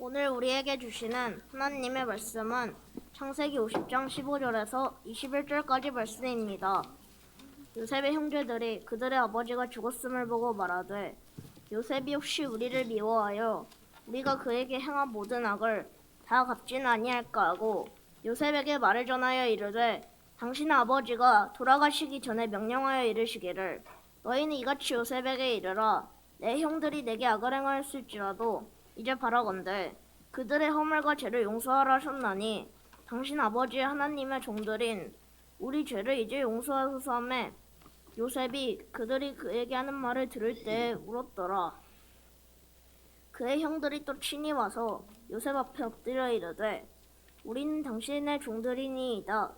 오늘 우리에게 주시는 하나님의 말씀은 창세기 50장 15절에서 21절까지 말씀입니다. 요셉의 형제들이 그들의 아버지가 죽었음을 보고 말하되 요셉이 혹시 우리를 미워하여 우리가 그에게 행한 모든 악을 다 갚지는 아니할까 하고 요셉에게 말을 전하여 이르되 당신 아버지가 돌아가시기 전에 명령하여 이르시기를 너희는 이같이 요셉에게 이르라 내 형들이 내게 악을 행하였을지라도 이제 바라건대 그들의 허물과 죄를 용서하라 하셨나니 당신 아버지의 하나님의 종들인 우리 죄를 이제 용서하소서 하매 요셉이 그들이 그에게 하는 말을 들을 때에 울었더라. 그의 형들이 또 친히 와서 요셉 앞에 엎드려 이르되 우리는 당신의 종들이니이다.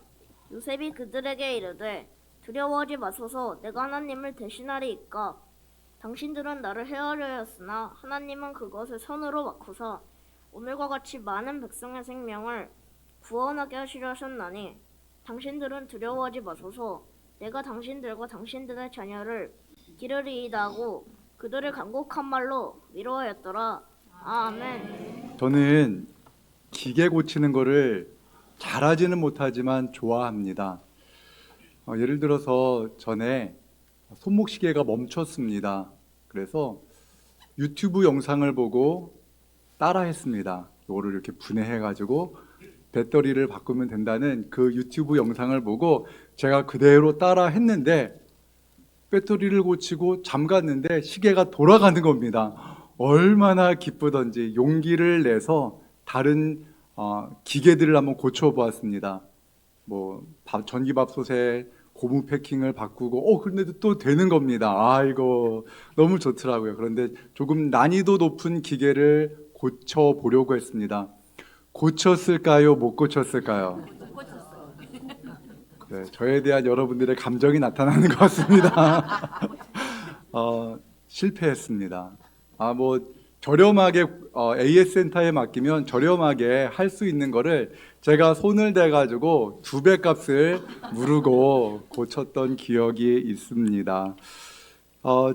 요셉이 그들에게 이르되 두려워하지 마소서 내가 하나님을 대신하리이까. 당신들은 나를 해하려 하였으나 하나님은 그것을 선으로 바꾸사 오늘과 같이 많은 백성의 생명을 구원하게 하시려 하셨나니 당신들은 두려워하지 마소서 내가 당신들과 당신들의 자녀를 기르리이다 하고 그들을 간곡한 말로 위로하였더라. 아멘. 저는 기계 고치는 거를 잘하지는 못하지만 좋아합니다. 예를 들어서 전에 손목시계가 멈췄습니다. 그래서 유튜브 영상을 보고 따라했습니다. 이거를 이렇게 분해해가지고 배터리를 바꾸면 된다는 그 유튜브 영상을 보고 제가 그대로 따라했는데 배터리를 고치고 잠갔는데 시계가 돌아가는 겁니다. 얼마나 기쁘던지 용기를 내서 다른 기계들을 한번 고쳐보았습니다. 뭐 전기밥솥에 고무 패킹을 바꾸고 그런데도 또 되는 겁니다. 아이고 너무 좋더라고요. 그런데 조금 난이도 높은 기계를 고쳐보려고 했습니다. 고쳤을까요? 못 고쳤을까요? 네, 저에 대한 여러분들의 감정이 나타나는 것 같습니다. 실패했습니다. 뭐 저렴하게 AS 센터에 맡기면 저렴하게 할 수 있는 거를 제가 손을 대가지고 2배 값을 무르고 고쳤던 기억이 있습니다.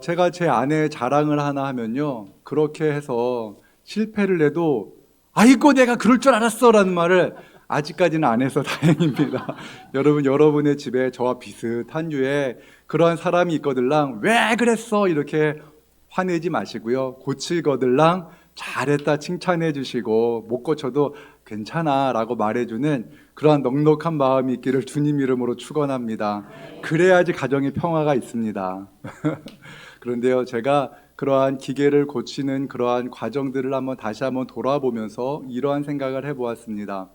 제가 제 아내의 자랑을 하나 하면요, 그렇게 해서 실패를 해도 아이고 내가 그럴 줄 알았어 라는 말을 아직까지는 안 해서 다행입니다. 여러분의 집에 저와 비슷한 류의 그러한 사람이 있거들랑 왜 그랬어 이렇게 화내지 마시고요, 고치거들랑 잘했다 칭찬해 주시고 못 고쳐도 괜찮아 라고 말해주는 그러한 넉넉한 마음이 있기를 주님 이름으로 축원합니다. 그래야지 가정에 평화가 있습니다. 그런데요, 제가 그러한 기계를 고치는 그러한 과정들을 다시 한번 돌아보면서 이러한 생각을 해보았습니다.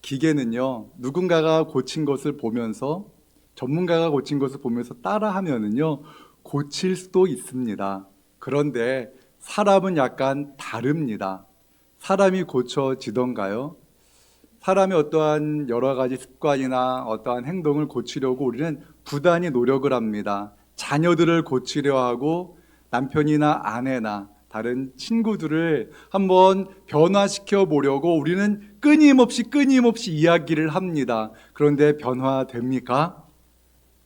기계는요, 누군가가 고친 것을 보면서, 전문가가 고친 것을 보면서 따라하면은요 고칠 수도 있습니다. 그런데 사람은 약간 다릅니다. 사람이 고쳐지던가요? 사람의 어떠한 여러 가지 습관이나 어떠한 행동을 고치려고 우리는 부단히 노력을 합니다. 자녀들을 고치려 하고 남편이나 아내나 다른 친구들을 한번 변화시켜 보려고 우리는 끊임없이 이야기를 합니다. 그런데 변화됩니까?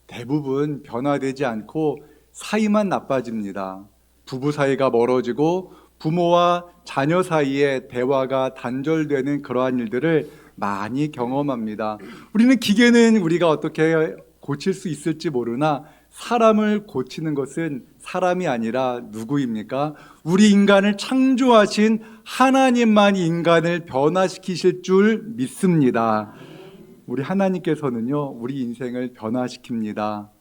대부분 변화되지 않고 사이만 나빠집니다. 부부 사이가 멀어지고 부모와 자녀 사이에 대화가 단절되는 그러한 일들을 많이 경험합니다. 우리는 기계는 우리가 어떻게 고칠 수 있을지 모르나 사람을 고치는 것은 사람이 아니라 누구입니까? 우리 인간을 창조하신 하나님만이 인간을 변화시키실 줄 믿습니다. 우리 하나님께서는요, 우리 인생을 변화시킵니다.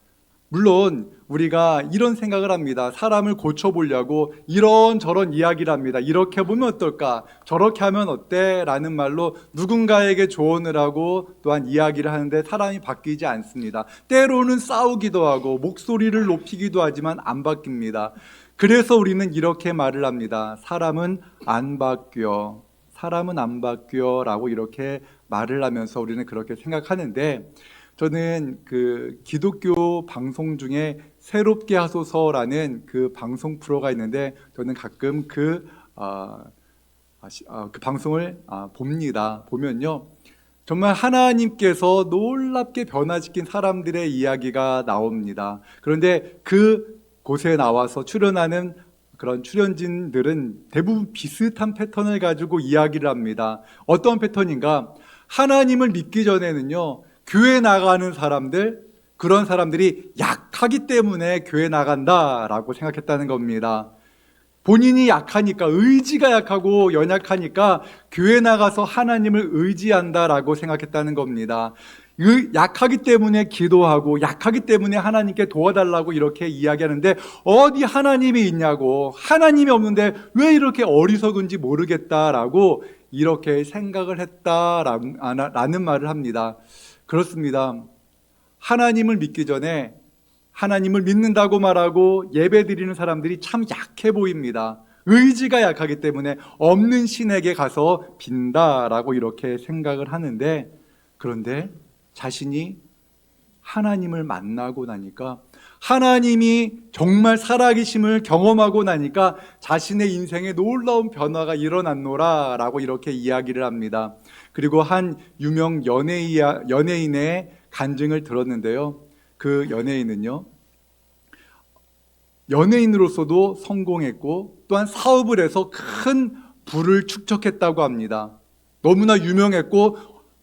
물론 우리가 이런 생각을 합니다. 사람을 고쳐보려고 이런저런 이야기를 합니다. 이렇게 보면 어떨까? 저렇게 하면 어때? 라는 말로 누군가에게 조언을 하고 또한 이야기를 하는데 사람이 바뀌지 않습니다. 때로는 싸우기도 하고 목소리를 높이기도 하지만 안 바뀝니다. 그래서 우리는 이렇게 말을 합니다. 사람은 안 바뀌어. 사람은 안 바뀌어 라고 이렇게 말을 하면서 우리는 그렇게 생각하는데, 저는 그 기독교 방송 중에 새롭게 하소서라는 그 방송 프로가 있는데 저는 가끔 그 방송을 봅니다. 보면요, 정말 하나님께서 놀랍게 변화시킨 사람들의 이야기가 나옵니다. 그런데 그 곳에 나와서 출연하는 그런 출연진들은 대부분 비슷한 패턴을 가지고 이야기를 합니다. 어떤 패턴인가? 하나님을 믿기 전에는요, 교회 나가는 사람들, 그런 사람들이 약하기 때문에 교회 나간다라고 생각했다는 겁니다. 본인이 약하니까, 의지가 약하고 연약하니까 교회 나가서 하나님을 의지한다라고 생각했다는 겁니다. 약하기 때문에 기도하고 약하기 때문에 하나님께 도와달라고 이렇게 이야기하는데, 어디 하나님이 있냐고, 하나님이 없는데 왜 이렇게 어리석은지 모르겠다라고 이렇게 생각을 했다라는 말을 합니다. 그렇습니다. 하나님을 믿기 전에 하나님을 믿는다고 말하고 예배드리는 사람들이 참 약해 보입니다. 의지가 약하기 때문에 없는 신에게 가서 빈다라고 이렇게 생각을 하는데, 그런데 자신이 하나님을 만나고 나니까, 하나님이 정말 살아계심을 경험하고 나니까 자신의 인생에 놀라운 변화가 일어났노라 라고 이렇게 이야기를 합니다. 그리고 한 유명 연예인의 간증을 들었는데요, 그 연예인은요, 연예인으로서도 성공했고 또한 사업을 해서 큰 부를 축적했다고 합니다. 너무나 유명했고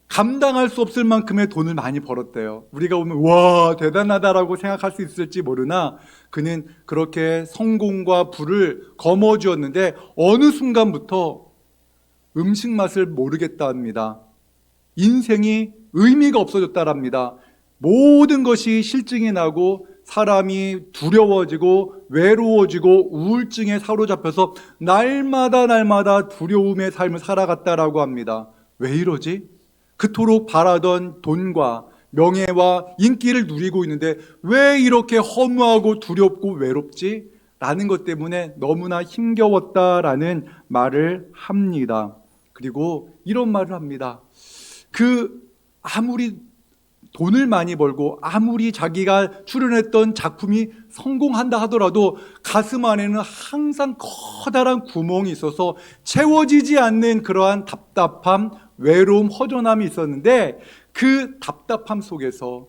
감당할 수 없을 만큼의 돈을 많이 벌었대요. 우리가 보면 와, 대단하다라고 생각할 수 있을지 모르나, 그는 그렇게 성공과 부를 거머쥐었는데 어느 순간부터 음식 맛을 모르겠다 합니다. 인생이 의미가 없어졌다랍니다. 모든 것이 실증이 나고 사람이 두려워지고 외로워지고 우울증에 사로잡혀서 날마다 두려움의 삶을 살아갔다라고 합니다. 왜 이러지? 그토록 바라던 돈과 명예와 인기를 누리고 있는데 왜 이렇게 허무하고 두렵고 외롭지? 라는 것 때문에 너무나 힘겨웠다라는 말을 합니다. 그리고 이런 말을 합니다. 아무리 돈을 많이 벌고 아무리 자기가 출연했던 작품이 성공한다 하더라도 가슴 안에는 항상 커다란 구멍이 있어서 채워지지 않는 그러한 답답함, 외로움, 허전함이 있었는데, 그 답답함 속에서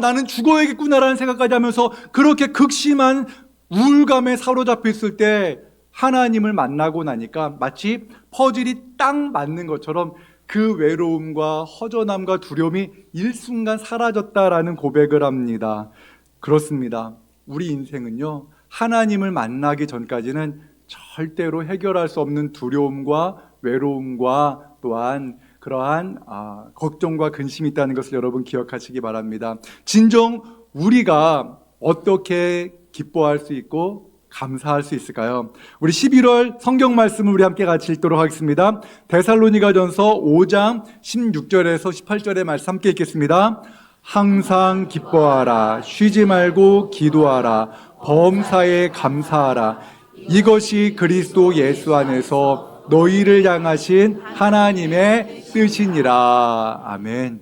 나는 죽어야겠구나라는 생각까지 하면서 그렇게 극심한 우울감에 사로잡혀 있을 때 하나님을 만나고 나니까 마치 퍼즐이 딱 맞는 것처럼 그 외로움과 허전함과 두려움이 일순간 사라졌다라는 고백을 합니다. 그렇습니다. 우리 인생은요, 하나님을 만나기 전까지는 절대로 해결할 수 없는 두려움과 외로움과 또한 그러한 걱정과 근심이 있다는 것을 여러분 기억하시기 바랍니다. 진정 우리가 어떻게 기뻐할 수 있고 감사할 수 있을까요? 우리 11월 성경 말씀을 우리 함께 같이 읽도록 하겠습니다. 데살로니가전서 5장 16절에서 18절의 말씀 함께 읽겠습니다. 항상 기뻐하라, 쉬지 말고 기도하라, 범사에 감사하라. 이것이 그리스도 예수 안에서 너희를 향하신 하나님의 뜻이니라. 아멘.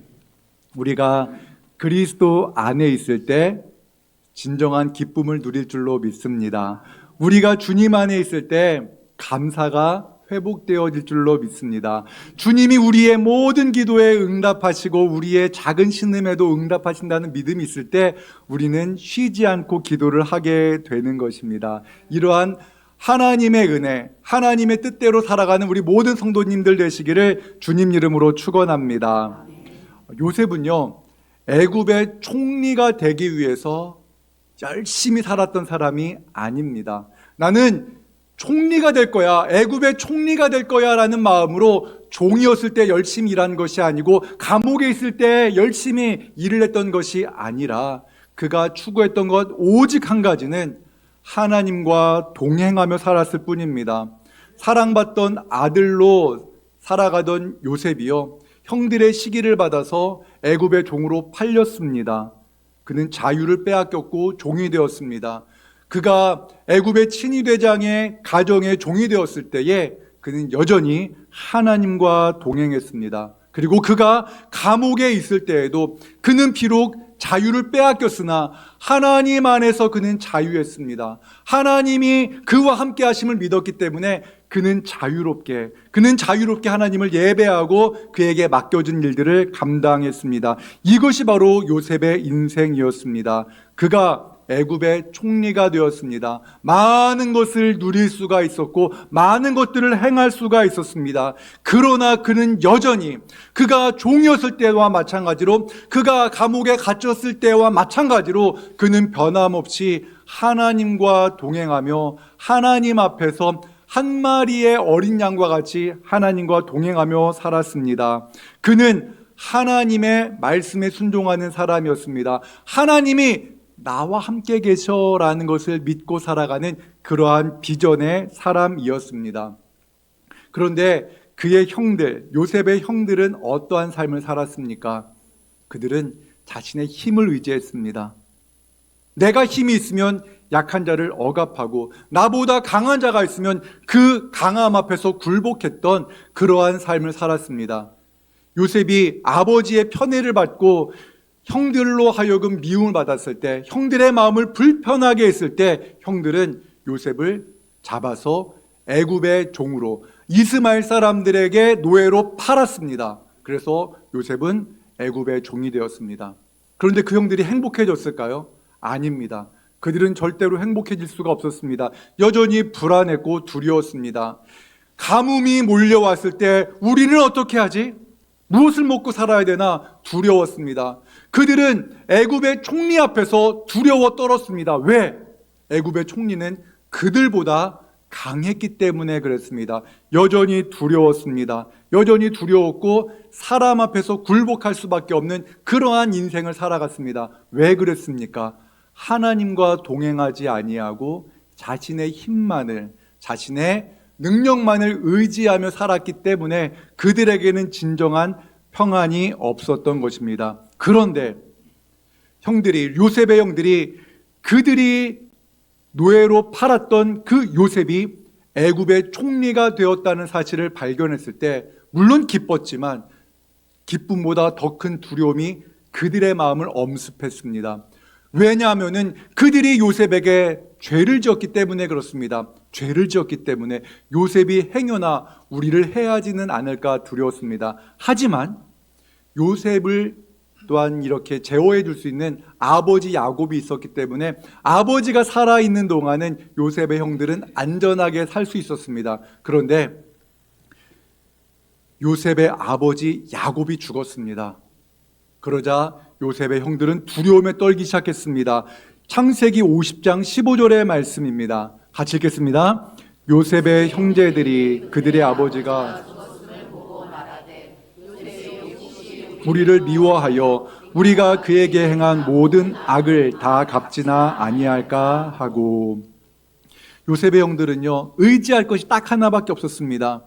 우리가 그리스도 안에 있을 때 진정한 기쁨을 누릴 줄로 믿습니다. 우리가 주님 안에 있을 때 감사가 회복되어질 줄로 믿습니다. 주님이 우리의 모든 기도에 응답하시고 우리의 작은 신음에도 응답하신다는 믿음이 있을 때 우리는 쉬지 않고 기도를 하게 되는 것입니다. 이러한 하나님의 은혜, 하나님의 뜻대로 살아가는 우리 모든 성도님들 되시기를 주님 이름으로 축원합니다. 요셉은요, 애굽의 총리가 되기 위해서 열심히 살았던 사람이 아닙니다. 나는 총리가 될 거야, 애굽의 총리가 될 거야 라는 마음으로 종이었을 때 열심히 일한 것이 아니고 감옥에 있을 때 열심히 일을 했던 것이 아니라 그가 추구했던 것 오직 한 가지는 하나님과 동행하며 살았을 뿐입니다. 사랑받던 아들로 살아가던 요셉이요, 형들의 시기를 받아서 애굽의 종으로 팔렸습니다. 그는 자유를 빼앗겼고 종이 되었습니다. 그가 애굽의 친위대장의 가정의 종이 되었을 때에 그는 여전히 하나님과 동행했습니다. 그리고 그가 감옥에 있을 때에도 그는 비록 자유를 빼앗겼으나 하나님 안에서 그는 자유했습니다. 하나님이 그와 함께 하심을 믿었기 때문에 그는 자유롭게 하나님을 예배하고 그에게 맡겨진 일들을 감당했습니다. 이것이 바로 요셉의 인생이었습니다. 그가 애굽의 총리가 되었습니다. 많은 것을 누릴 수가 있었고 많은 것들을 행할 수가 있었습니다. 그러나 그는 여전히 그가 종이었을 때와 마찬가지로 그가 감옥에 갇혔을 때와 마찬가지로 그는 변함없이 하나님과 동행하며 하나님 앞에서 한 마리의 어린 양과 같이 하나님과 동행하며 살았습니다. 그는 하나님의 말씀에 순종하는 사람이었습니다. 하나님이 나와 함께 계셔라는 것을 믿고 살아가는 그러한 비전의 사람이었습니다. 그런데 그의 형들, 요셉의 형들은 어떠한 삶을 살았습니까? 그들은 자신의 힘을 의지했습니다. 내가 힘이 있으면 약한 자를 억압하고 나보다 강한 자가 있으면 그 강함 앞에서 굴복했던 그러한 삶을 살았습니다. 요셉이 아버지의 편애를 받고 형들로 하여금 미움을 받았을 때, 형들의 마음을 불편하게 했을 때 형들은 요셉을 잡아서 애굽의 종으로 이스마엘 사람들에게 노예로 팔았습니다. 그래서 요셉은 애굽의 종이 되었습니다. 그런데 그 형들이 행복해졌을까요? 아닙니다. 그들은 절대로 행복해질 수가 없었습니다. 여전히 불안했고 두려웠습니다. 가뭄이 몰려왔을 때 우리는 어떻게 하지? 무엇을 먹고 살아야 되나 두려웠습니다. 그들은 애굽의 총리 앞에서 두려워 떨었습니다. 왜? 애굽의 총리는 그들보다 강했기 때문에 그랬습니다. 여전히 두려웠습니다. 여전히 두려웠고 사람 앞에서 굴복할 수밖에 없는 그러한 인생을 살아갔습니다. 왜 그랬습니까? 하나님과 동행하지 아니하고 자신의 힘만을, 자신의 능력만을 의지하며 살았기 때문에 그들에게는 진정한 평안이 없었던 것입니다. 그런데 요셉의 형들이 그들이 노예로 팔았던 그 요셉이 애굽의 총리가 되었다는 사실을 발견했을 때 물론 기뻤지만 기쁨보다 더 큰 두려움이 그들의 마음을 엄습했습니다. 왜냐하면 그들이 요셉에게 죄를 지었기 때문에 그렇습니다. 죄를 지었기 때문에 요셉이 행여나 우리를 해하지는 않을까 두려웠습니다. 하지만 요셉을 또한 이렇게 제어해 줄 수 있는 아버지 야곱이 있었기 때문에 아버지가 살아있는 동안은 요셉의 형들은 안전하게 살 수 있었습니다. 그런데 요셉의 아버지 야곱이 죽었습니다. 그러자 요셉의 형들은 두려움에 떨기 시작했습니다. 창세기 50장 15절의 말씀입니다. 같이 읽겠습니다. 요셉의 형제들이 그들의 아버지가 우리를 미워하여 우리가 그에게 행한 모든 악을 다 갚지나 아니할까 하고, 요셉의 형들은요 의지할 것이 딱 하나밖에 없었습니다.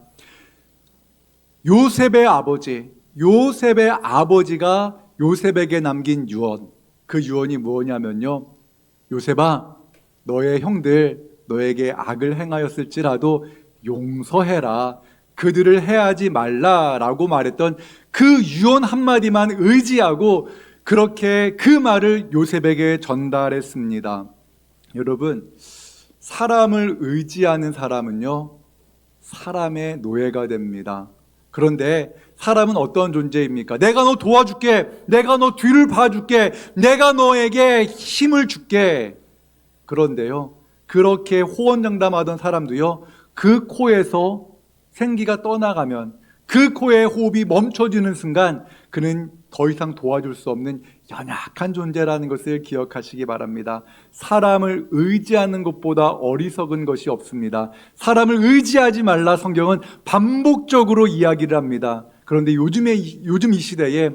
요셉의 아버지가 요셉에게 남긴 유언, 그 유언이 뭐냐면요, 요셉아, 너의 형들 너에게 악을 행하였을지라도 용서해라, 그들을 해하지 말라라고 말했던 그 유언 한마디만 의지하고 그렇게 그 말을 요셉에게 전달했습니다. 여러분, 사람을 의지하는 사람은요 사람의 노예가 됩니다. 그런데 사람은 어떤 존재입니까? 내가 너 도와줄게, 내가 너 뒤를 봐줄게, 내가 너에게 힘을 줄게. 그런데요, 그렇게 호언장담하던 사람도요, 그 코에서 생기가 떠나가면, 그 코의 호흡이 멈춰지는 순간 그는 더 이상 도와줄 수 없는 연약한 존재라는 것을 기억하시기 바랍니다. 사람을 의지하는 것보다 어리석은 것이 없습니다. 사람을 의지하지 말라 성경은 반복적으로 이야기를 합니다. 그런데 요즘 이 시대에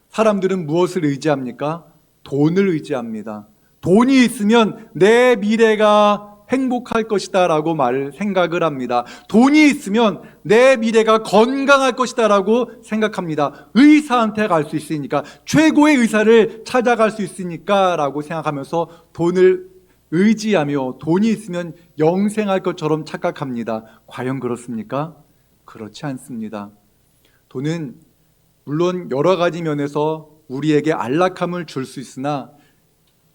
사람들은 무엇을 의지합니까? 돈을 의지합니다. 돈이 있으면 내 미래가 행복할 것이다 라고 생각을 합니다. 돈이 있으면 내 미래가 건강할 것이다 라고 생각합니다. 의사한테 갈 수 있으니까, 최고의 의사를 찾아갈 수 있으니까 라고 생각하면서 돈을 의지하며 돈이 있으면 영생할 것처럼 착각합니다. 과연 그렇습니까? 그렇지 않습니다. 돈은 물론 여러 가지 면에서 우리에게 안락함을 줄 수 있으나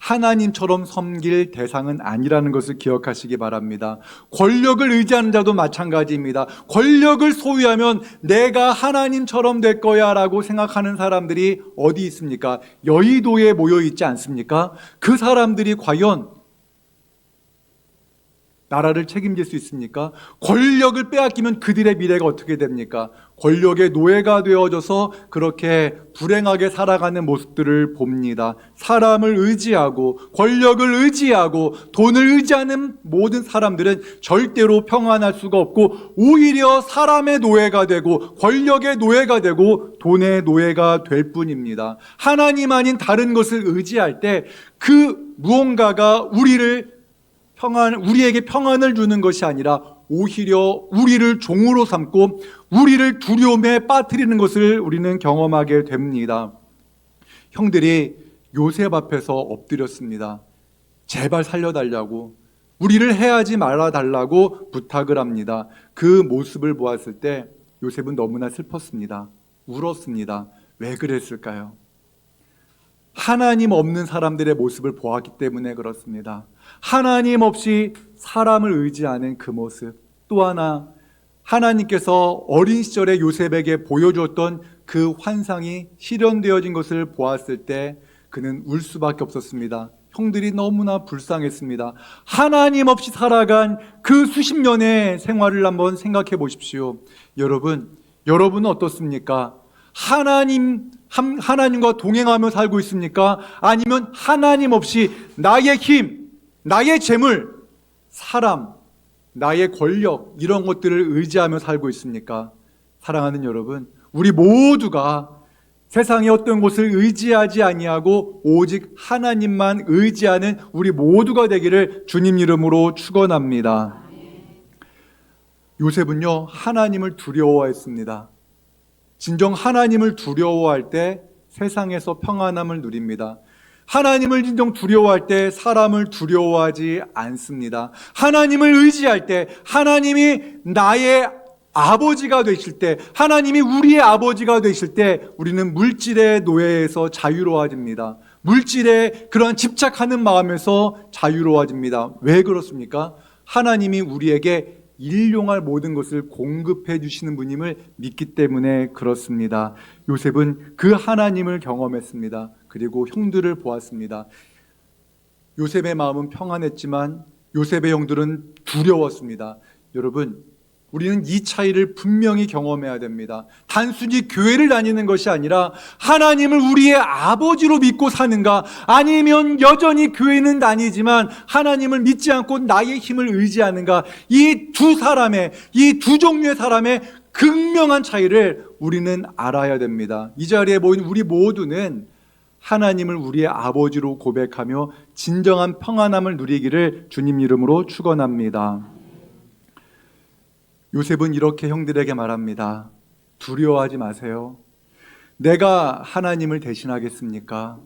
하나님처럼 섬길 대상은 아니라는 것을 기억하시기 바랍니다. 권력을 의지하는 자도 마찬가지입니다. 권력을 소유하면 내가 하나님처럼 될 거야 라고 생각하는 사람들이 어디 있습니까? 여의도에 모여 있지 않습니까? 그 사람들이 과연 나라를 책임질 수 있습니까? 권력을 빼앗기면 그들의 미래가 어떻게 됩니까? 권력의 노예가 되어져서 그렇게 불행하게 살아가는 모습들을 봅니다. 사람을 의지하고 권력을 의지하고 돈을 의지하는 모든 사람들은 절대로 평안할 수가 없고 오히려 사람의 노예가 되고 권력의 노예가 되고 돈의 노예가 될 뿐입니다. 하나님 아닌 다른 것을 의지할 때 그 무언가가 우리에게 평안을 주는 것이 아니라 오히려 우리를 종으로 삼고 우리를 두려움에 빠뜨리는 것을 우리는 경험하게 됩니다. 형들이 요셉 앞에서 엎드렸습니다. 제발 살려달라고, 우리를 해하지 말아달라고 부탁을 합니다. 그 모습을 보았을 때 요셉은 너무나 슬펐습니다. 울었습니다. 왜 그랬을까요? 하나님 없는 사람들의 모습을 보았기 때문에 그렇습니다. 하나님 없이 사람을 의지하는 그 모습, 또 하나 하나님께서 어린 시절에 요셉에게 보여주었던 그 환상이 실현되어진 것을 보았을 때 그는 울 수밖에 없었습니다. 형들이 너무나 불쌍했습니다. 하나님 없이 살아간 그 수십 년의 생활을 한번 생각해 보십시오. 여러분은 어떻습니까? 하나님과 동행하며 살고 있습니까? 아니면 하나님 없이 나의 힘, 나의 재물, 사람, 나의 권력 이런 것들을 의지하며 살고 있습니까? 사랑하는 여러분, 우리 모두가 세상의 어떤 것을 의지하지 아니하고 오직 하나님만 의지하는 우리 모두가 되기를 주님 이름으로 축원합니다. 요셉은요, 하나님을 두려워했습니다. 진정 하나님을 두려워할 때 세상에서 평안함을 누립니다. 하나님을 진정 두려워할 때 사람을 두려워하지 않습니다. 하나님을 의지할 때, 하나님이 나의 아버지가 되실 때, 하나님이 우리의 아버지가 되실 때 우리는 물질의 노예에서 자유로워집니다. 물질에 그러한 집착하는 마음에서 자유로워집니다. 왜 그렇습니까? 하나님이 우리에게 일용할 모든 것을 공급해 주시는 분임을 믿기 때문에 그렇습니다. 요셉은 그 하나님을 경험했습니다. 그리고 형들을 보았습니다. 요셉의 마음은 평안했지만 요셉의 형들은 두려웠습니다. 여러분, 우리는 이 차이를 분명히 경험해야 됩니다. 단순히 교회를 다니는 것이 아니라 하나님을 우리의 아버지로 믿고 사는가, 아니면 여전히 교회는 다니지만 하나님을 믿지 않고 나의 힘을 의지하는가, 이 두 종류의 사람의 극명한 차이를 우리는 알아야 됩니다. 이 자리에 모인 우리 모두는 하나님을 우리의 아버지로 고백하며 진정한 평안함을 누리기를 주님 이름으로 축원합니다. 요셉은 이렇게 형들에게 말합니다. 두려워하지 마세요. 내가 하나님을 대신하겠습니까?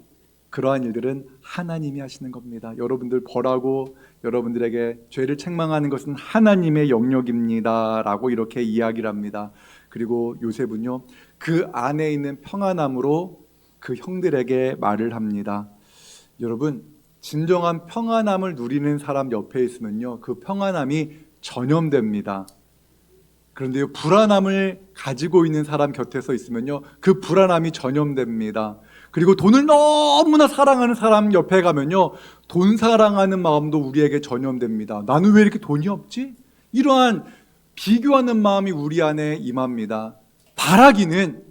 그러한 일들은 하나님이 하시는 겁니다. 여러분들 벌하고 여러분들에게 죄를 책망하는 것은 하나님의 영역입니다 라고 이렇게 이야기를 합니다. 그리고 요셉은요, 그 안에 있는 평안함으로 그 형들에게 말을 합니다. 여러분, 진정한 평안함을 누리는 사람 옆에 있으면요, 그 평안함이 전염됩니다. 그런데요, 불안함을 가지고 있는 사람 곁에서 있으면요, 그 불안함이 전염됩니다. 그리고 돈을 너무나 사랑하는 사람 옆에 가면요, 돈 사랑하는 마음도 우리에게 전염됩니다. 나는 왜 이렇게 돈이 없지? 이러한 비교하는 마음이 우리 안에 임합니다. 바라기는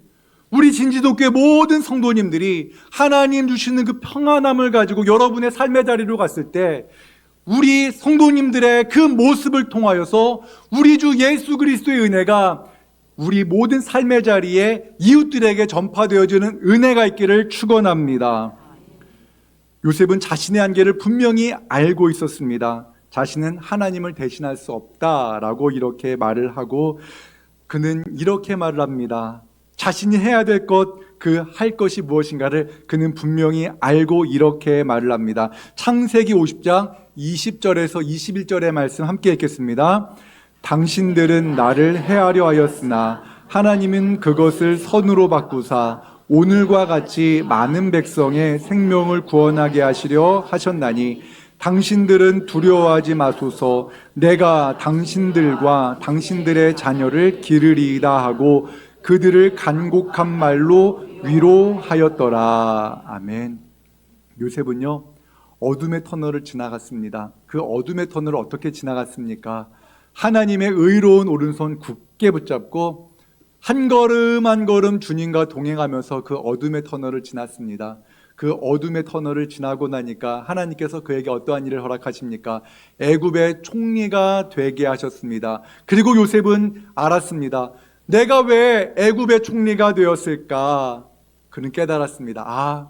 우리 진지독교의 모든 성도님들이 하나님 주시는 그 평안함을 가지고 여러분의 삶의 자리로 갔을 때 우리 성도님들의 그 모습을 통하여서 우리 주 예수 그리스도의 은혜가 우리 모든 삶의 자리에 이웃들에게 전파되어지는 은혜가 있기를 축원합니다. 요셉은 자신의 한계를 분명히 알고 있었습니다. 자신은 하나님을 대신할 수 없다라고 이렇게 말을 하고 그는 이렇게 말을 합니다. 자신이 해야 될 것, 그 할 것이 무엇인가를 그는 분명히 알고 이렇게 말을 합니다. 창세기 50장 20절에서 21절의 말씀 함께 읽겠습니다. 당신들은 나를 해하려 하였으나 하나님은 그것을 선으로 바꾸사 오늘과 같이 많은 백성의 생명을 구원하게 하시려 하셨나니 당신들은 두려워하지 마소서. 내가 당신들과 당신들의 자녀를 기르리이다 하고 그들을 간곡한 말로 위로하였더라. 아멘. 요셉은요, 어둠의 터널을 지나갔습니다. 그 어둠의 터널을 어떻게 지나갔습니까? 하나님의 의로운 오른손 굳게 붙잡고 한 걸음 한 걸음 주님과 동행하면서 그 어둠의 터널을 지났습니다. 그 어둠의 터널을 지나고 나니까 하나님께서 그에게 어떠한 일을 허락하십니까? 애굽의 총리가 되게 하셨습니다. 그리고 요셉은 알았습니다. 내가 왜 애굽의 총리가 되었을까? 그는 깨달았습니다. 아,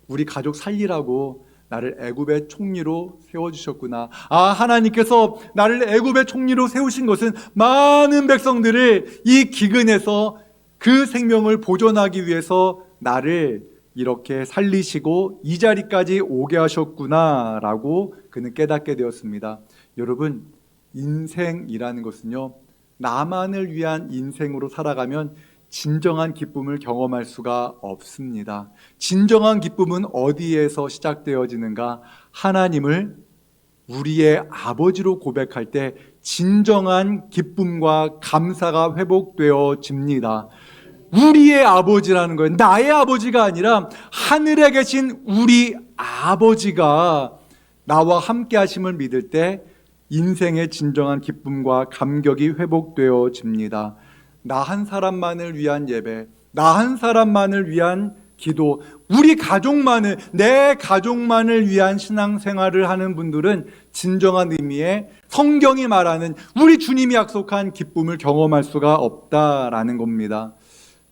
우리 가족 살리라고 나를 애굽의 총리로 세워주셨구나. 아, 하나님께서 나를 애굽의 총리로 세우신 것은 많은 백성들을 이 기근에서 그 생명을 보존하기 위해서 나를 이렇게 살리시고 이 자리까지 오게 하셨구나 라고 그는 깨닫게 되었습니다. 여러분, 인생이라는 것은요, 나만을 위한 인생으로 살아가면 진정한 기쁨을 경험할 수가 없습니다. 진정한 기쁨은 어디에서 시작되어지는가? 하나님을 우리의 아버지로 고백할 때 진정한 기쁨과 감사가 회복되어집니다. 우리의 아버지라는 거예요. 나의 아버지가 아니라 하늘에 계신 우리 아버지가 나와 함께 하심을 믿을 때 인생의 진정한 기쁨과 감격이 회복되어집니다. 나 한 사람만을 위한 예배, 나 한 사람만을 위한 기도, 우리 가족만을, 내 가족만을 위한 신앙생활을 하는 분들은 진정한 의미의 성경이 말하는 우리 주님이 약속한 기쁨을 경험할 수가 없다라는 겁니다.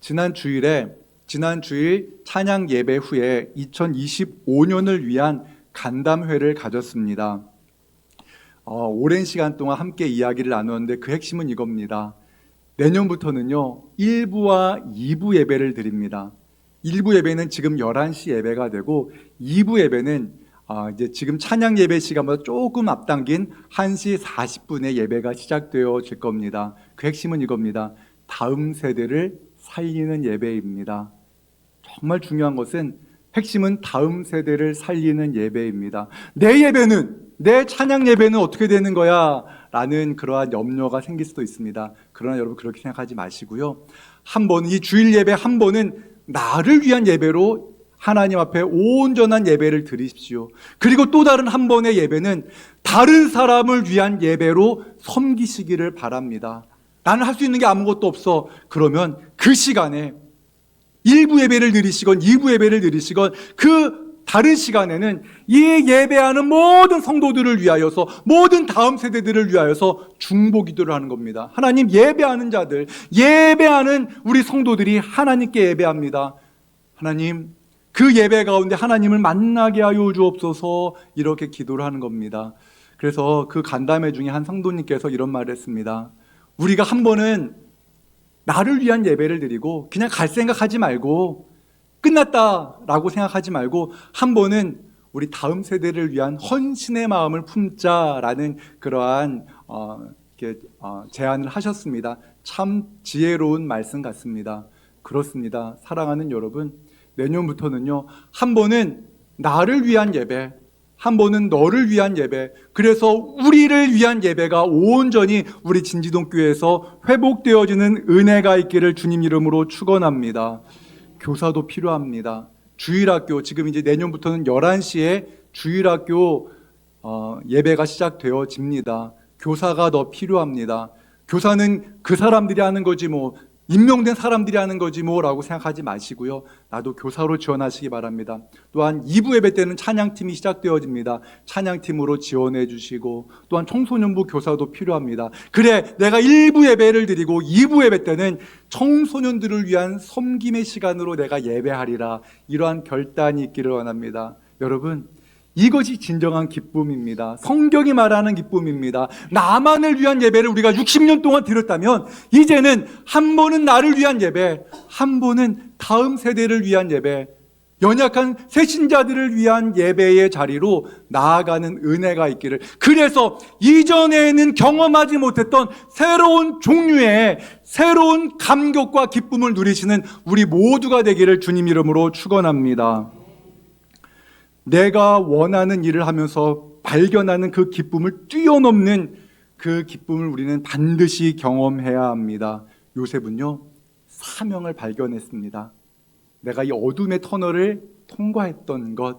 지난 주일 찬양 예배 후에 2025년을 위한 간담회를 가졌습니다. 오랜 시간 동안 함께 이야기를 나누었는데 그 핵심은 이겁니다. 내년부터는요, 1부와 2부 예배를 드립니다. 1부 예배는 지금 11시 예배가 되고 2부 예배는 이제 지금 찬양 예배 시간보다 조금 앞당긴 1시 40분에 예배가 시작되어질 겁니다. 그 핵심은 이겁니다. 다음 세대를 살리는 예배입니다. 정말 중요한 것은 핵심은 다음 세대를 살리는 예배입니다. 내 예배는, 내 찬양 예배는 어떻게 되는 거야? 라는 그러한 염려가 생길 수도 있습니다. 그러나 여러분 그렇게 생각하지 마시고요. 이 주일 예배 한 번은 나를 위한 예배로 하나님 앞에 온전한 예배를 드리십시오. 그리고 또 다른 한 번의 예배는 다른 사람을 위한 예배로 섬기시기를 바랍니다. 나는 할 수 있는 게 아무것도 없어. 그러면 그 시간에 1부 예배를 드리시건 2부 예배를 드리시건 그 다른 시간에는 이 예배하는 모든 성도들을 위하여서, 모든 다음 세대들을 위하여서 중보 기도를 하는 겁니다. 하나님, 예배하는 자들, 예배하는 우리 성도들이 하나님께 예배합니다. 하나님, 그 예배 가운데 하나님을 만나게 하여 주옵소서, 이렇게 기도를 하는 겁니다. 그래서 그 간담회 중에 한 성도님께서 이런 말을 했습니다. 우리가 한 번은 나를 위한 예배를 드리고 그냥 갈 생각하지 말고 끝났다라고 생각하지 말고 한 번은 우리 다음 세대를 위한 헌신의 마음을 품자라는 그러한 제안을 하셨습니다. 참 지혜로운 말씀 같습니다. 그렇습니다. 사랑하는 여러분, 내년부터는요, 한 번은 나를 위한 예배, 한 번은 너를 위한 예배, 그래서 우리를 위한 예배가 온전히 우리 진지동교회에서 회복되어지는 은혜가 있기를 주님 이름으로 축원합니다. 교사도 필요합니다. 주일학교, 지금 이제 내년부터는 11시에 주일학교 예배가 시작되어집니다. 교사가 더 필요합니다. 교사는 그 사람들이 하는 거지 뭐, 임명된 사람들이 하는 거지 뭐라고 생각하지 마시고요. 나도 교사로 지원하시기 바랍니다. 또한 2부 예배 때는 찬양팀이 시작되어집니다. 찬양팀으로 지원해 주시고, 또한 청소년부 교사도 필요합니다. 그래, 내가 1부 예배를 드리고 2부 예배 때는 청소년들을 위한 섬김의 시간으로 내가 예배하리라, 이러한 결단이 있기를 원합니다. 여러분, 이것이 진정한 기쁨입니다. 성경이 말하는 기쁨입니다. 나만을 위한 예배를 우리가 60년 동안 드렸다면 이제는 한 번은 나를 위한 예배, 한 번은 다음 세대를 위한 예배, 연약한 새신자들을 위한 예배의 자리로 나아가는 은혜가 있기를, 그래서 이전에는 경험하지 못했던 새로운 종류의 새로운 감격과 기쁨을 누리시는 우리 모두가 되기를 주님 이름으로 축원합니다. 내가 원하는 일을 하면서 발견하는 그 기쁨을 뛰어넘는 그 기쁨을 우리는 반드시 경험해야 합니다. 요셉은요, 사명을 발견했습니다. 내가 이 어둠의 터널을 통과했던 것,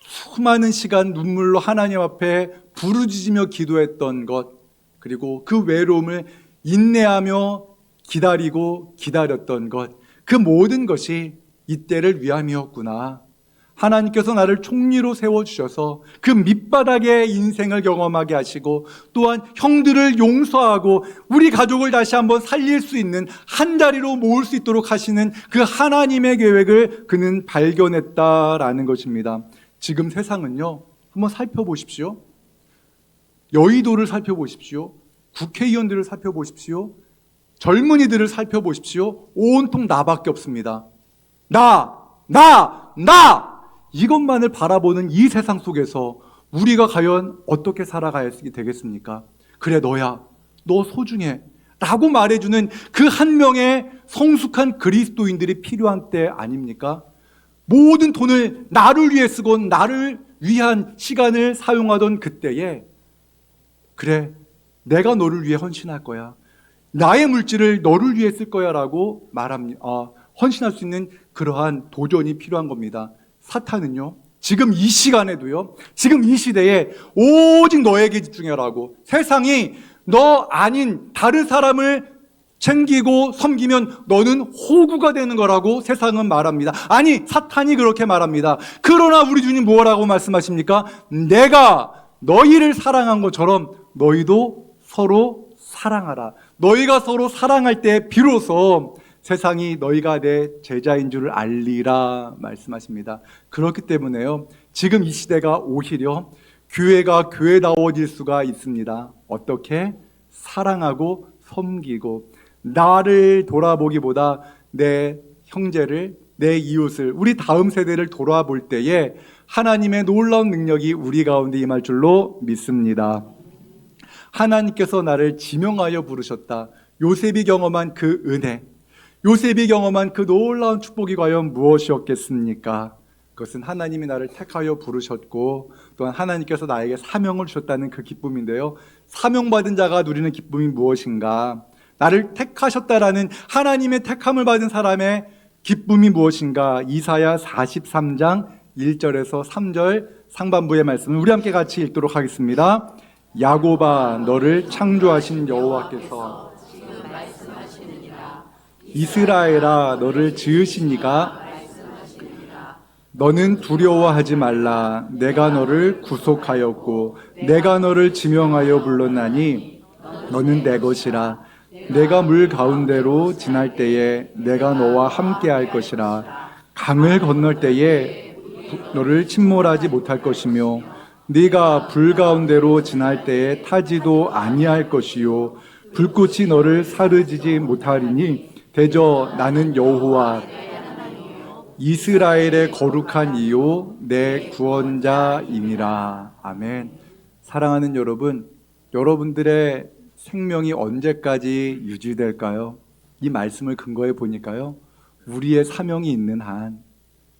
수많은 시간 눈물로 하나님 앞에 부르짖으며 기도했던 것, 그리고 그 외로움을 인내하며 기다리고 기다렸던 것, 그 모든 것이 이때를 위함이었구나. 하나님께서 나를 총리로 세워주셔서 그 밑바닥의 인생을 경험하게 하시고, 또한 형들을 용서하고 우리 가족을 다시 한번 살릴 수 있는 한 자리로 모을 수 있도록 하시는 그 하나님의 계획을 그는 발견했다라는 것입니다. 지금 세상은요, 한번 살펴보십시오. 여의도를 살펴보십시오. 국회의원들을 살펴보십시오. 젊은이들을 살펴보십시오. 온통 나밖에 없습니다. 나! 이것만을 바라보는 이 세상 속에서 우리가 과연 어떻게 살아가야 되겠습니까? 그래, 너야, 너 소중해 라고 말해주는 그 한 명의 성숙한 그리스도인들이 필요한 때 아닙니까? 모든 돈을 나를 위해 쓰고 나를 위한 시간을 사용하던 그때에, 그래, 내가 너를 위해 헌신할 거야, 나의 물질을 너를 위해 쓸 거야 라고 말합니다. 헌신할 수 있는 그러한 도전이 필요한 겁니다. 사탄은요, 지금 이 시간에도요, 지금 이 시대에 오직 너에게 집중해라고, 세상이 너 아닌 다른 사람을 챙기고 섬기면 너는 호구가 되는 거라고 세상은 말합니다. 아니, 사탄이 그렇게 말합니다. 그러나 우리 주님 뭐라고 말씀하십니까? 내가 너희를 사랑한 것처럼 너희도 서로 사랑하라. 너희가 서로 사랑할 때 비로소 세상이 너희가 내 제자인 줄 알리라 말씀하십니다. 그렇기 때문에요, 지금 이 시대가 오히려 교회가 교회다워질 수가 있습니다. 어떻게? 사랑하고 섬기고, 나를 돌아보기보다 내 형제를, 내 이웃을, 우리 다음 세대를 돌아볼 때에 하나님의 놀라운 능력이 우리 가운데 임할 줄로 믿습니다. 하나님께서 나를 지명하여 부르셨다. 요셉이 경험한 그 은혜, 요셉이 경험한 그 놀라운 축복이 과연 무엇이었겠습니까? 그것은 하나님이 나를 택하여 부르셨고, 또한 하나님께서 나에게 사명을 주셨다는 그 기쁨인데요, 사명받은 자가 누리는 기쁨이 무엇인가? 나를 택하셨다라는 하나님의 택함을 받은 사람의 기쁨이 무엇인가? 이사야 43장 1절에서 3절 상반부의 말씀을 우리 함께 같이 읽도록 하겠습니다. 야곱아, 너를 창조하신 여호와께서, 이스라엘아, 너를 지으신 이가, 너는 두려워하지 말라. 내가 너를 구속하였고 내가 너를 지명하여 불렀나니 너는 내 것이라. 내가 물 가운데로 지날 때에 내가 너와 함께 할 것이라. 강을 건널 때에 너를 침몰하지 못할 것이며 네가 불 가운데로 지날 때에 타지도 아니할 것이요 불꽃이 너를 사르지지 못하리니 대저 나는 여호와 이스라엘의 거룩한 이요 내 구원자이니라. 아멘. 사랑하는 여러분, 여러분들의 생명이 언제까지 유지될까요? 이 말씀을 근거해 보니까요, 우리의 사명이 있는 한,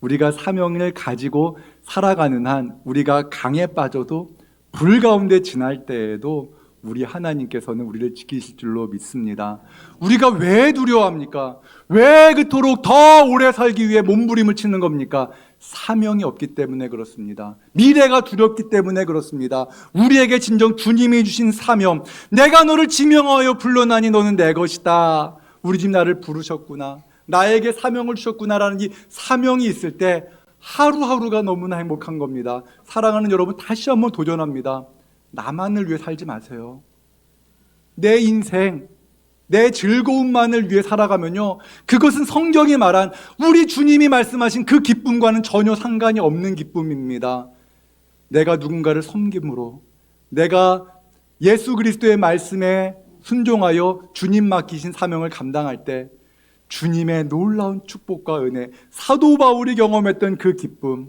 우리가 사명을 가지고 살아가는 한, 우리가 강에 빠져도 불 가운데 지날 때에도 우리 하나님께서는 우리를 지키실 줄로 믿습니다. 우리가 왜 두려워합니까? 왜 그토록 더 오래 살기 위해 몸부림을 치는 겁니까? 사명이 없기 때문에 그렇습니다. 미래가 두렵기 때문에 그렇습니다. 우리에게 진정 주님이 주신 사명, 내가 너를 지명하여 불러나니 너는 내 것이다. 우리 집 나를 부르셨구나, 나에게 사명을 주셨구나라는 이 사명이 있을 때 하루하루가 너무나 행복한 겁니다. 사랑하는 여러분, 다시 한번 도전합니다. 나만을 위해 살지 마세요. 내 인생, 내 즐거움만을 위해 살아가면요, 그것은 성경이 말한 우리 주님이 말씀하신 그 기쁨과는 전혀 상관이 없는 기쁨입니다. 내가 누군가를 섬김으로, 내가 예수 그리스도의 말씀에 순종하여 주님 맡기신 사명을 감당할 때 주님의 놀라운 축복과 은혜, 사도 바울이 경험했던 그 기쁨,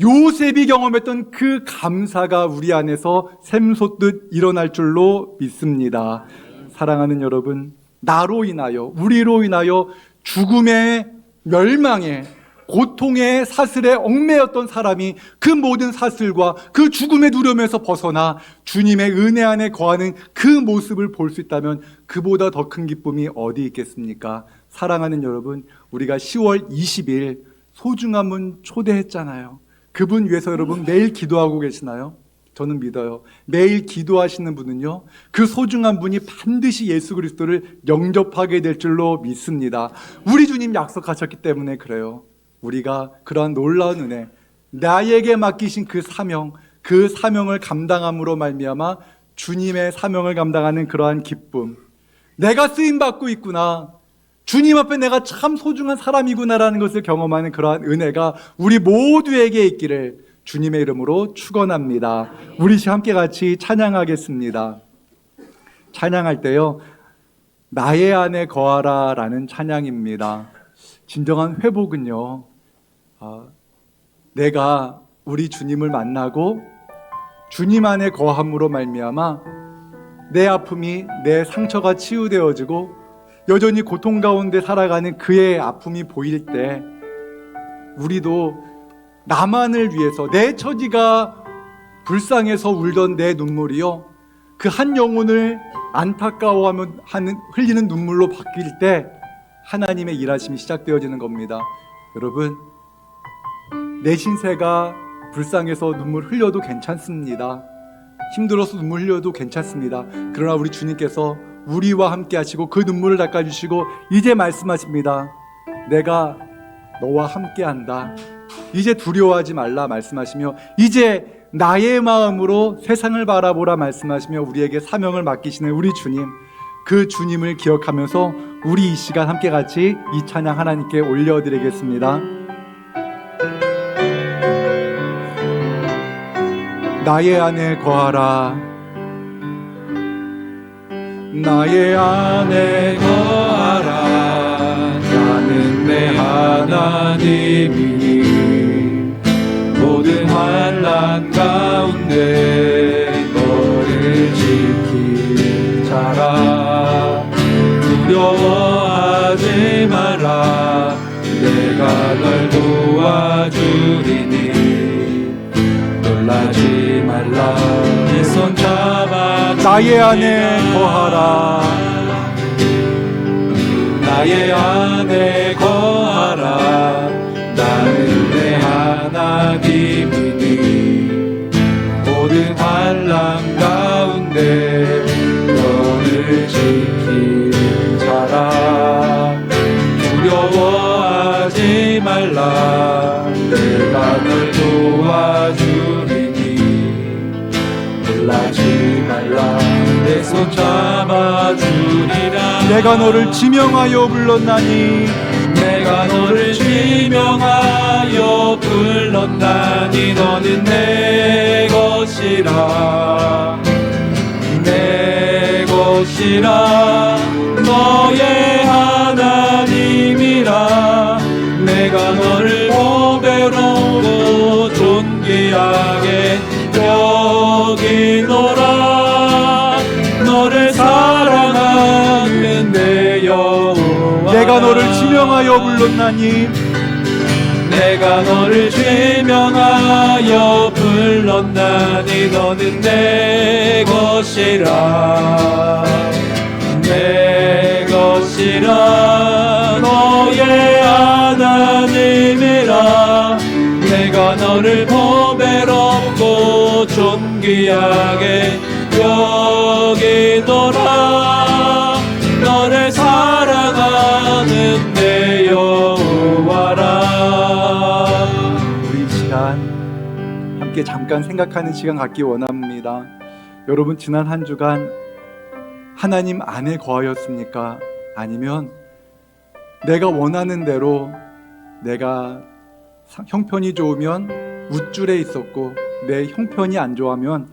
요셉이 경험했던 그 감사가 우리 안에서 샘솟듯 일어날 줄로 믿습니다. 사랑하는 여러분, 나로 인하여, 우리로 인하여 죽음의 멸망에, 고통의 사슬에 얽매였던 사람이 그 모든 사슬과 그 죽음의 두려움에서 벗어나 주님의 은혜 안에 거하는 그 모습을 볼 수 있다면 그보다 더 큰 기쁨이 어디 있겠습니까? 사랑하는 여러분, 우리가 10월 20일 소중한 분 초대했잖아요. 그분 위해서 여러분 매일 기도하고 계시나요? 저는 믿어요. 매일 기도하시는 분은요, 그 소중한 분이 반드시 예수 그리스도를 영접하게 될 줄로 믿습니다. 우리 주님 약속하셨기 때문에 그래요. 우리가 그러한 놀라운 은혜, 나에게 맡기신 그 사명을 감당함으로 말미암아 주님의 사명을 감당하는 그러한 기쁨, 내가 쓰임받고 있구나, 주님 앞에 내가 참 소중한 사람이구나라는 것을 경험하는 그러한 은혜가 우리 모두에게 있기를 주님의 이름으로 축원합니다. 우리 함께 같이 찬양하겠습니다. 찬양할 때요, 나의 안에 거하라 라는 찬양입니다. 진정한 회복은요, 내가 우리 주님을 만나고 주님 안에 거함으로 말미암아 내 아픔이, 내 상처가 치유되어지고 여전히 고통 가운데 살아가는 그의 아픔이 보일 때 우리도 나만을 위해서, 내 처지가 불쌍해서 울던 내 눈물이요, 그 한 영혼을 안타까워하며 흘리는 눈물로 바뀔 때 하나님의 일하심이 시작되어지는 겁니다. 여러분, 내 신세가 불쌍해서 눈물 흘려도 괜찮습니다. 힘들어서 눈물 흘려도 괜찮습니다. 그러나 우리 주님께서 우리와 함께 하시고 그 눈물을 닦아주시고 이제 말씀하십니다. 내가 너와 함께 한다. 이제 두려워하지 말라 말씀하시며 이제 나의 마음으로 세상을 바라보라 말씀하시며 우리에게 사명을 맡기시는 우리 주님, 그 주님을 기억하면서 우리 이 시간 함께 같이 이 찬양 하나님께 올려드리겠습니다. 나의 안에 거하라, 나의 안에 거하라. 나는 내 하나님이니 모든 환난 가운데 너를 지킬 자라. 두려워하지 마라. 내가 널 도와주리니 놀라지 말라. 네 손 잡아 나의 안에 거하라. 나의 안에 거하라. 나는 내 하나님이니 모든 환난 가운데 너를 지킬 자라. 두려워하지 말라. 내가 널 도와주리니 놀라지 말라. 내 손 잡아주리라. 내가 너를 지명하여 불렀나니 내가 너를 지명하여 불렀나니 너는 내 것이라. 내 것이라. 너의 하나님이라. 내가 너를 보배롭고 존귀하게 여기노라. 너를 사랑하는 내 여호와. 내가 너를 지명하여 불렀나니 내가 너를 지명하여 불렀나니 너는 내 것이라. 내 것이라. 너의 하나님이라. 내가 너를 보배롭고 존귀하게 여기노라. 너를 사랑하는 내 여호와라. 우리 시간 함께 잠깐 생각하는 시간 갖기 원합니다. 여러분, 지난 한 주간 하나님 안에 거하였습니까? 아니면 내가 원하는 대로, 내가 형편이 좋으면 우쭐에 있었고 내 형편이 안 좋으면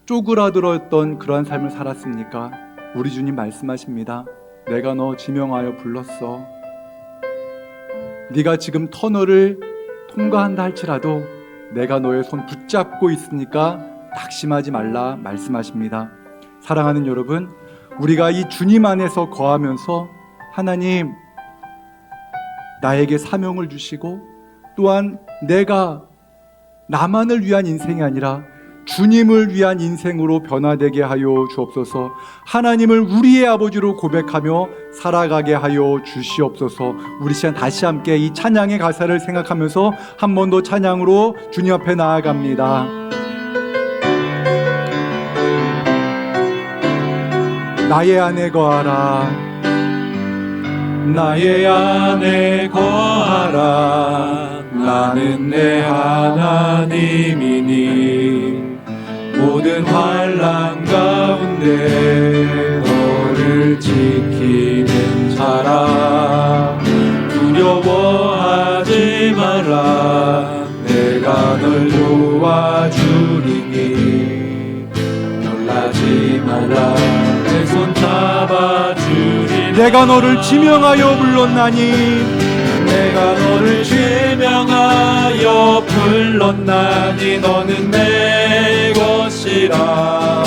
쪼그라들었던 그러한 삶을 살았습니까? 우리 주님 말씀하십니다. 내가 너 지명하여 불렀어. 네가 지금 터널을 통과한다 할지라도 내가 너의 손 붙잡고 있으니까 낙심하지 말라 말씀하십니다. 사랑하는 여러분, 우리가 이 주님 안에서 거하면서 하나님 나에게 사명을 주시고 또한 내가 나만을 위한 인생이 아니라 주님을 위한 인생으로 변화되게 하여 주옵소서. 하나님을 우리의 아버지로 고백하며 살아가게 하여 주시옵소서. 우리 시간 다시 함께 이 찬양의 가사를 생각하면서 한 번 더 찬양으로 주님 앞에 나아갑니다. 나의 안에 거하라, 나의 안에 거하라. 나는 내 하나님이니 모든 환난 가운데 너를 지키는 자라. 두려워하지 마라. 내가 널 도와주리니 놀라지 마라. 내 손 잡아주리니 내가 너를 지명하여 불렀나니 내가 너를 지명하여 불렀나니 너는 내 것이라.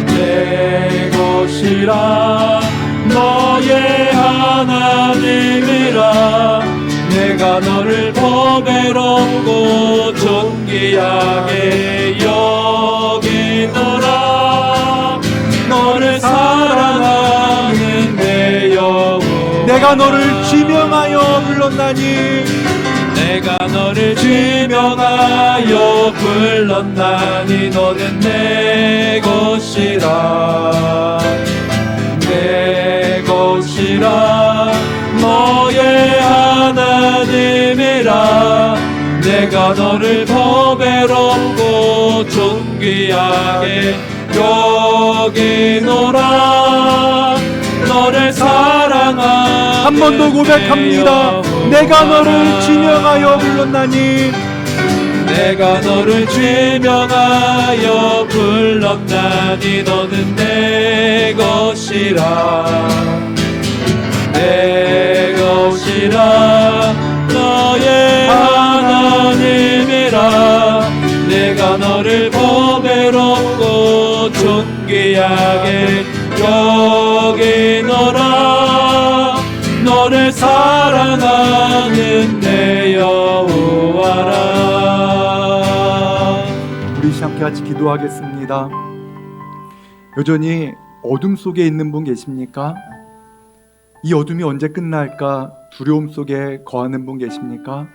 내 것이라. 너의 하나님이라. 내가 너를 보배롭고 존귀하게 여기노라. 너를 사랑하는 내 영혼. 내가 너를 지명하여 불렀나니 내가 너를 지명하여 불렀나니 너는 내 것이라. 내 것이라. 너의 하나님이라. 내가 너를 보배롭고 존귀하게 여기노라. 너를 사랑하는 한 번 더 고백합니다. 내가 너를 지명하여 불렀나니 내가 너를 지명하여 불렀나니 너는 내 것이라. 내 것이라. 너의 하나님이라. 내가 너를 보배롭고 존귀하게 여기노라. 너를 사랑하는 내 여호와라. 우리 함께 같이 기도하겠습니다. 여전히 어둠 속에 있는 분 계십니까? 이 어둠이 언제 끝날까 두려움 속에 거하는 분 계십니까?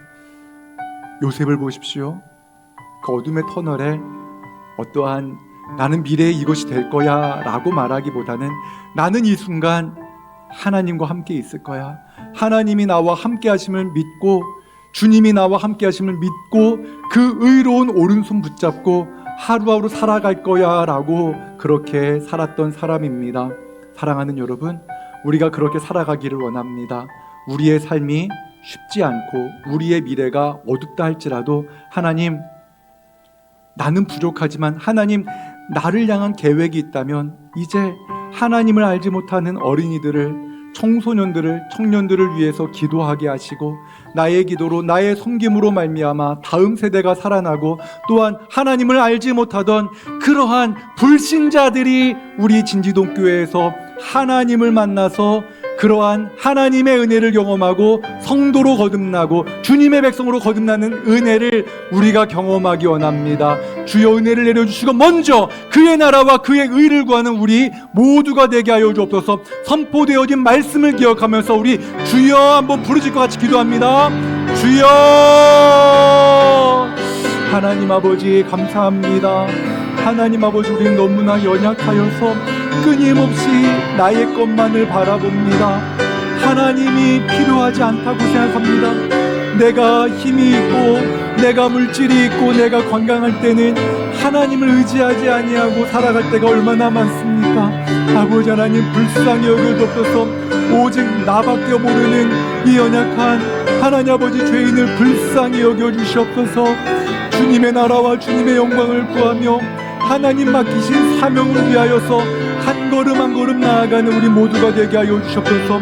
요셉을 보십시오. 그 어둠의 터널에 어떠한 나는 미래에 이것이 될 거야 라고 말하기보다는 나는 이 순간 하나님과 함께 있을 거야. 하나님이 나와 함께 하심을 믿고 주님이 나와 함께 하심을 믿고 그 의로운 오른손 붙잡고 하루하루 살아갈 거야 라고 그렇게 살았던 사람입니다. 사랑하는 여러분, 우리가 그렇게 살아가기를 원합니다. 우리의 삶이 쉽지 않고 우리의 미래가 어둡다 할지라도 하나님, 나는 부족하지만 하나님 나를 향한 계획이 있다면 이제 하나님을 알지 못하는 어린이들을, 청소년들을, 청년들을 위해서 기도하게 하시고 나의 기도로 나의 섬김으로 말미암아 다음 세대가 살아나고 또한 하나님을 알지 못하던 그러한 불신자들이 우리 진지동 교회에서 하나님을 만나서 그러한 하나님의 은혜를 경험하고 성도로 거듭나고 주님의 백성으로 거듭나는 은혜를 우리가 경험하기 원합니다. 주여 은혜를 내려주시고 먼저 그의 나라와 그의 의를 구하는 우리 모두가 되게 하여 주옵소서. 선포되어진 말씀을 기억하면서 우리 주여 한번 부르짖고 같이 기도합니다. 주여. 하나님 아버지 감사합니다. 하나님 아버지, 우리는 너무나 연약하여서 끊임없이 나의 것만을 바라봅니다. 하나님이 필요하지 않다고 생각합니다. 내가 힘이 있고 내가 물질이 있고 내가 건강할 때는 하나님을 의지하지 아니하고 살아갈 때가 얼마나 많습니까? 아버지 하나님, 불쌍히 여겨주옵소서. 오직 나밖에 모르는 이 연약한 하나님 아버지 죄인을 불쌍히 여겨주시옵소서. 주님의 나라와 주님의 영광을 구하며 하나님 맡기신 사명을 위하여서 한 걸음 한 걸음 나아가는 우리 모두가 되게 하여 주시옵소서.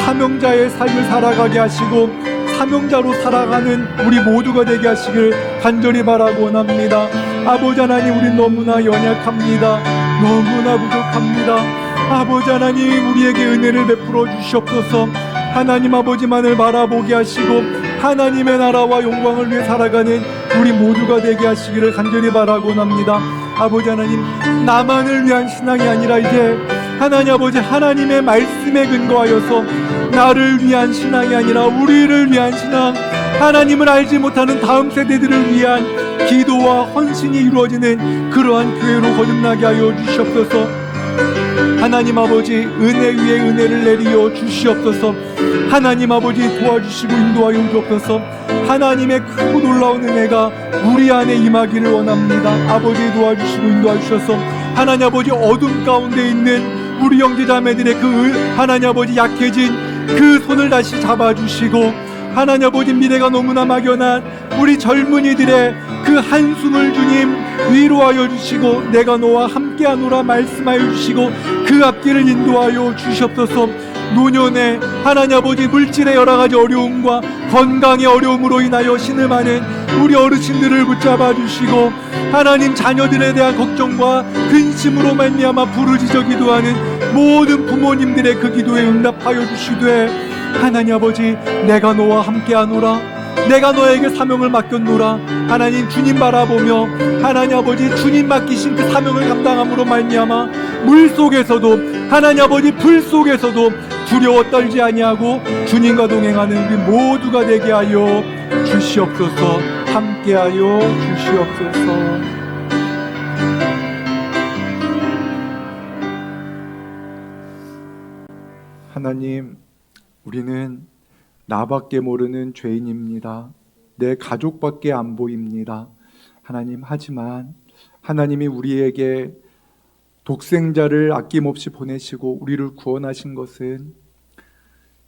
사명자의 삶을 살아가게 하시고 사명자로 살아가는 우리 모두가 되게 하시길 간절히 바라고 원합니다. 아버지 하나님, 우리 너무나 연약합니다. 너무나 부족합니다. 아버지 하나님, 우리에게 은혜를 베풀어 주시옵소서. 하나님 아버지만을 바라보게 하시고 하나님의 나라와 영광을 위해 살아가는 우리 모두가 되게 하시기를 간절히 바라고 원합니다. 아버지 하나님, 나만을 위한 신앙이 아니라 이제 하나님 아버지 하나님의 말씀에 근거하여서 나를 위한 신앙이 아니라 우리를 위한 신앙, 하나님을 알지 못하는 다음 세대들을 위한 기도와 헌신이 이루어지는 그러한 교회로 거듭나게 하여 주시옵소서. 하나님 아버지, 은혜 위에 은혜를 내리어 주시옵소서. 하나님 아버지, 도와주시고 인도하여 주옵소서. 하나님의 크고 놀라운 은혜가 우리 안에 임하기를 원합니다. 아버지, 도와주시고 인도하셔서 하나님 아버지, 어둠 가운데 있는 우리 형제자매들의 하나님 아버지 약해진 그 손을 다시 잡아주시고 하나님 아버지, 미래가 너무나 막연한 우리 젊은이들의 그 한숨을 주님 위로하여 주시고 내가 너와 함께하노라 말씀하여 주시고 그 앞길을 인도하여 주시옵소서. 노년에 하나님 아버지, 물질의 여러 가지 어려움과 건강의 어려움으로 인하여 신음하는 우리 어르신들을 붙잡아 주시고 하나님, 자녀들에 대한 걱정과 근심으로 말미암아 부르짖어 기도하는 모든 부모님들의 그 기도에 응답하여 주시되 하나님 아버지, 내가 너와 함께하노라, 내가 너에게 사명을 맡겼노라. 하나님, 주님 바라보며 하나님 아버지, 주님 맡기신 그 사명을 감당함으로 말미암아 물속에서도 하나님 아버지, 불 속에서도 두려워 떨지 아니하고 주님과 동행하는 우리 모두가 되게 하여 주시옵소서. 함께하여 주시옵소서. 하나님, 우리는 나밖에 모르는 죄인입니다. 내 가족밖에 안 보입니다. 하나님, 하지만 하나님이 우리에게 독생자를 아낌없이 보내시고 우리를 구원하신 것은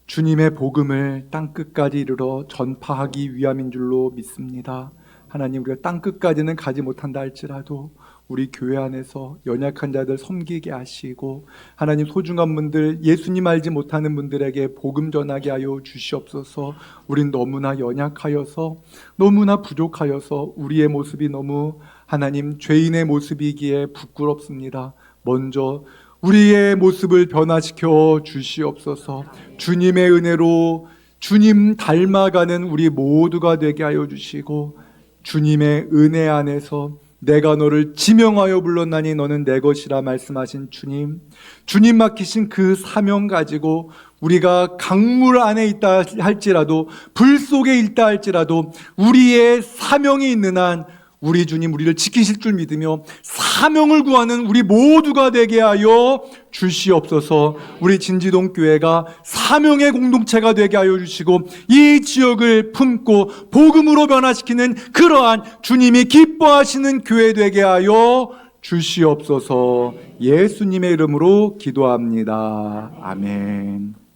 주님의 복음을 땅끝까지 이르러 전파하기 위함인 줄로 믿습니다. 하나님, 우리가 땅끝까지는 가지 못한다 할지라도 우리 교회 안에서 연약한 자들 섬기게 하시고 하나님, 소중한 분들, 예수님 알지 못하는 분들에게 복음 전하게 하여 주시옵소서. 우린 너무나 연약하여서 너무나 부족하여서 우리의 모습이 너무 하나님 죄인의 모습이기에 부끄럽습니다. 먼저 우리의 모습을 변화시켜 주시옵소서. 주님의 은혜로 주님 닮아가는 우리 모두가 되게 하여 주시고 주님의 은혜 안에서 내가 너를 지명하여 불렀나니 너는 내 것이라 말씀하신 주님, 주님 맡기신 그 사명 가지고 우리가 강물 안에 있다 할지라도 불 속에 있다 할지라도 우리의 사명이 있는 한 우리 주님 우리를 지키실 줄 믿으며 사명을 구하는 우리 모두가 되게 하여 주시옵소서. 우리 진지동 교회가 사명의 공동체가 되게 하여 주시고 이 지역을 품고 복음으로 변화시키는 그러한 주님이 기뻐하시는 교회 되게 하여 주시옵소서. 예수님의 이름으로 기도합니다. 아멘.